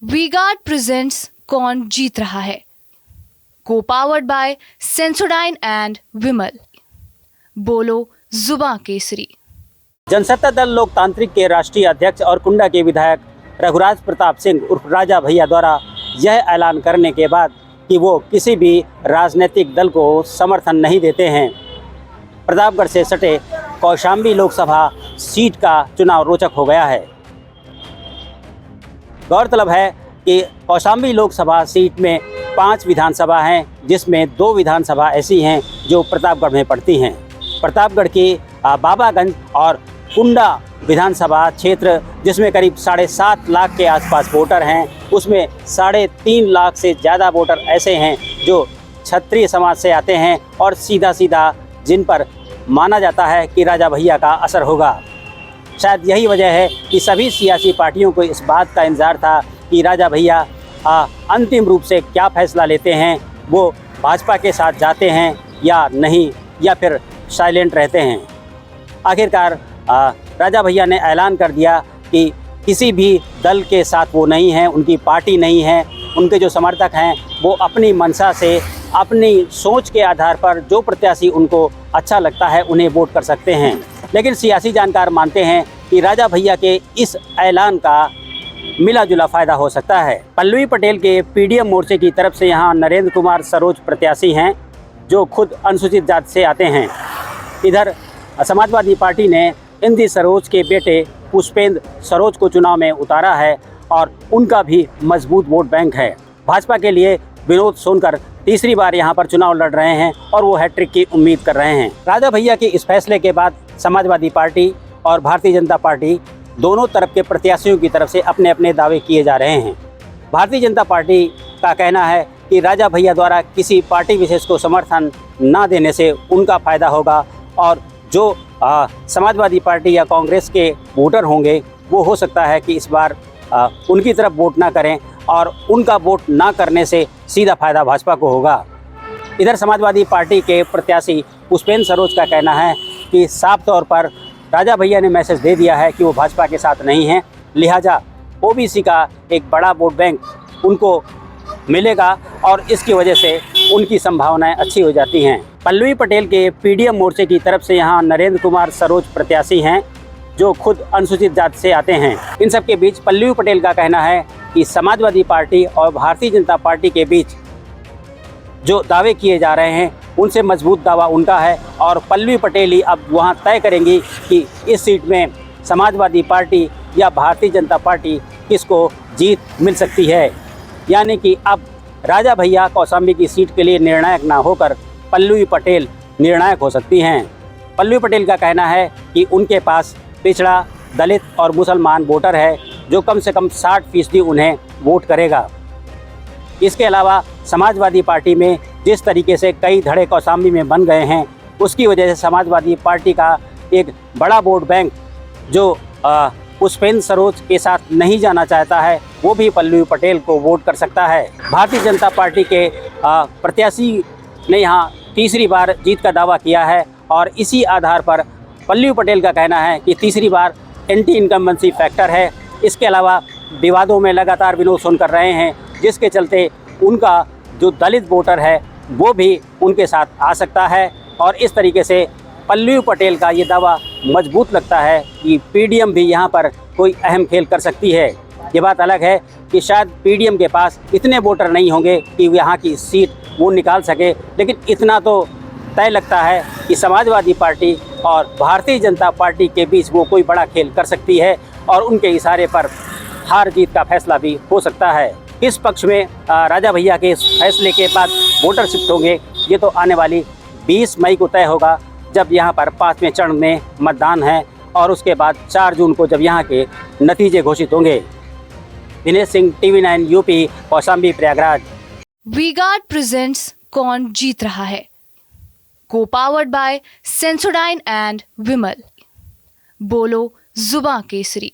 V-Guard presents कौन जीत रहा है, को पावर्ड बाय सेंसोडाइन एंड विमल। बोलो जुबां केसरी। जनसत्ता दल लोकतांत्रिक के राष्ट्रीय अध्यक्ष और कुंडा के विधायक रघुराज प्रताप सिंह उर्फ राजा भैया द्वारा यह ऐलान करने के बाद कि वो किसी भी राजनीतिक दल को समर्थन नहीं देते हैं, प्रतापगढ़ से सटे कौशाम्बी लोकसभा सीट का चुनाव रोचक हो गया है। गौरतलब है कि कौशाम्बी लोकसभा सीट में 5 विधानसभा हैं, जिसमें 2 विधानसभा ऐसी हैं जो प्रतापगढ़ में पड़ती हैं। प्रतापगढ़ की बाबागंज और कुंडा विधानसभा क्षेत्र, जिसमें करीब 7.5 लाख के आसपास वोटर हैं, उसमें 3.5 लाख से ज़्यादा वोटर ऐसे हैं जो क्षत्रिय समाज से आते हैं और सीधा सीधा जिन पर माना जाता है कि राजा भैया का असर होगा। शायद यही वजह है कि सभी सियासी पार्टियों को इस बात का इंतज़ार था कि राजा भैया अंतिम रूप से क्या फैसला लेते हैं, वो भाजपा के साथ जाते हैं या नहीं, या फिर साइलेंट रहते हैं। आखिरकार राजा भैया ने ऐलान कर दिया कि किसी भी दल के साथ वो नहीं हैं, उनकी पार्टी नहीं है। उनके जो समर्थक हैं वो अपनी मंशा से, अपनी सोच के आधार पर जो प्रत्याशी उनको अच्छा लगता है उन्हें वोट कर सकते हैं। लेकिन सियासी जानकार मानते हैं कि राजा भैया के इस ऐलान का मिला जुला फ़ायदा हो सकता है। पल्लवी पटेल के पीडीएम मोर्चे की तरफ से यहाँ नरेंद्र कुमार सरोज प्रत्याशी हैं, जो खुद अनुसूचित जाति से आते हैं। इधर समाजवादी पार्टी ने इंदी सरोज के बेटे पुष्पेंद्र सरोज को चुनाव में उतारा है और उनका भी मजबूत वोट बैंक है। भाजपा के लिए विनोद सोनकर तीसरी बार यहाँ पर चुनाव लड़ रहे हैं और वो हैट्रिक की उम्मीद कर रहे हैं। राजा भैया के इस फैसले के बाद समाजवादी पार्टी और भारतीय जनता पार्टी दोनों तरफ के प्रत्याशियों की तरफ से अपने अपने दावे किए जा रहे हैं। भारतीय जनता पार्टी का कहना है कि राजा भैया द्वारा किसी पार्टी विशेष को समर्थन न देने से उनका फ़ायदा होगा और जो समाजवादी पार्टी या कांग्रेस के वोटर होंगे वो हो सकता है कि इस बार उनकी तरफ वोट ना करें और उनका वोट ना करने से सीधा फ़ायदा भाजपा को होगा। इधर समाजवादी पार्टी के प्रत्याशी पुष्पेंद्र सरोज का कहना है कि साफ तौर पर राजा भैया ने मैसेज दे दिया है कि वो भाजपा के साथ नहीं हैं, लिहाजा ओबीसी का एक बड़ा वोट बैंक उनको मिलेगा और इसकी वजह से उनकी संभावनाएं अच्छी हो जाती हैं। पल्लवी पटेल के पीडीएम मोर्चे की तरफ से यहाँ नरेंद्र कुमार सरोज प्रत्याशी हैं, जो खुद अनुसूचित जाति से आते हैं। इन सब के बीच पल्लवी पटेल का कहना है कि समाजवादी पार्टी और भारतीय जनता पार्टी के बीच जो दावे किए जा रहे हैं उनसे मजबूत दावा उनका है और पल्लवी पटेल ही अब वहां तय करेंगी कि इस सीट में समाजवादी पार्टी या भारतीय जनता पार्टी किसको जीत मिल सकती है। यानी कि अब राजा भैया कौशाम्बी की सीट के लिए निर्णायक ना होकर पल्लवी पटेल निर्णायक हो सकती हैं। पल्लवी पटेल का कहना है कि उनके पास पिछड़ा, दलित और मुसलमान वोटर है, जो कम से कम 60% उन्हें वोट करेगा। इसके अलावा समाजवादी पार्टी में जिस तरीके से कई धड़े कौशाम्बी में बन गए हैं, उसकी वजह से समाजवादी पार्टी का एक बड़ा वोट बैंक जो पुष्पेंद्र सरोज के साथ नहीं जाना चाहता है, वो भी पल्लवी पटेल को वोट कर सकता है। भारतीय जनता पार्टी के प्रत्याशी ने यहाँ तीसरी बार जीत का दावा किया है और इसी आधार पर पल्लवी पटेल का कहना है कि तीसरी बार एंटी इनकम्बेंसी फैक्टर है। इसके अलावा विवादों में लगातार विनोद सुनकर रहे हैं, जिसके चलते उनका जो दलित वोटर है वो भी उनके साथ आ सकता है और इस तरीके से पल्लवी पटेल का ये दावा मजबूत लगता है कि पीडीएम भी यहाँ पर कोई अहम खेल कर सकती है। ये बात अलग है कि शायद पीडीएम के पास इतने वोटर नहीं होंगे कि यहाँ की सीट वो निकाल सके, लेकिन इतना तो तय लगता है कि समाजवादी पार्टी और भारतीय जनता पार्टी के बीच वो कोई बड़ा खेल कर सकती है और उनके इशारे पर हार जीत का फैसला भी हो सकता है। किस पक्ष में राजा भैया के इस फैसले के बाद वोटर शिफ्ट होंगे, ये तो आने वाली 20 मई को तय होगा, जब यहाँ पर 5वें चरण में मतदान है और उसके बाद 4 जून को जब यहाँ के नतीजे घोषित होंगे। Dinesh Singh, TV9 UP, Kaushambi, Prayagraj. V-Guard presents कौन जीत रहा है, को पावर्ड बाय सेंसोडाइन एंड विमल। बोलो जुबां केसरी।